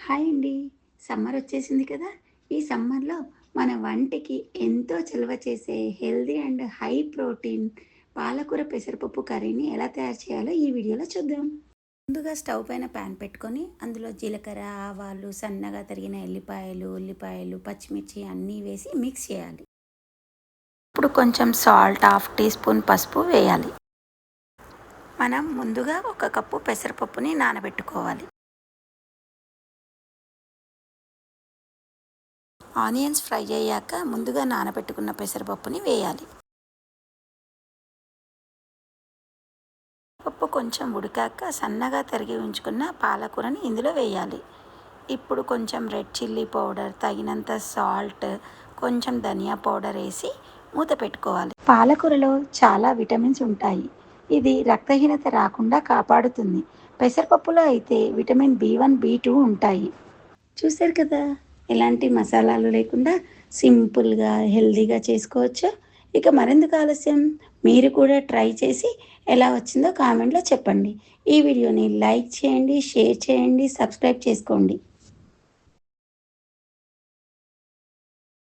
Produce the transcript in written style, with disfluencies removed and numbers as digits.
Hi అండి. Summer వచ్చేసింది కదా! ఈ సమ్మర్‌లో మన వంటికి ఎంతో చలువ చేసే హెల్తీ అండ్ హై ప్రోటీన్ పాలకూర పెసరపప్పు కర్రీని ఎలా తయారు చేయాలో ఈ వీడియోలో చూద్దాం. ముందుగా స్టవ్ పైన పాన్ పెట్టుకొని అందులో జీలకర్ర, ఆవాలు, సన్నగా తరిగిన ఎల్లిపాయలు, ఉల్లిపాయలు, పచ్చిమిర్చి అన్నీ వేసి మిక్స్ చేయాలి. ఇప్పుడు కొంచెం సాల్ట్, హాఫ్ టీ స్పూన్ పసుపు వేయాలి. మనం ముందుగా ఒక కప్పు పెసరపప్పుని నానబెట్టుకోవాలి. ఆనియన్స్ ఫ్రై అయ్యాక ముందుగా నానబెట్టుకున్న పెసరపప్పుని వేయాలి. పప్పు కొంచెం ఉడికాక సన్నగా తరిగి ఉంచుకున్న పాలకూరని ఇందులో వేయాలి. ఇప్పుడు కొంచెం రెడ్ చిల్లీ పౌడర్, తగినంత సాల్ట్, కొంచెం ధనియా పౌడర్ వేసి మూత పెట్టుకోవాలి. పాలకూరలో చాలా విటమిన్స్ ఉంటాయి. ఇది రక్తహీనత రాకుండా కాపాడుతుంది. పెసరపప్పులో అయితే విటమిన్ B1, B2 ఉంటాయి. చూశారు కదా! ఎలాంటి మసాలాలు లేకుండా సింపుల్‌గా, హెల్తీగా చేసుకోవచ్చు. ఇక మరెందుకు ఆలస్యం? మీరు కూడా ట్రై చేసి ఎలా వచ్చిందో కామెంట్‌లో చెప్పండి. ఈ వీడియోని లైక్ చేయండి, షేర్ చేయండి, సబ్స్క్రైబ్ చేసుకోండి.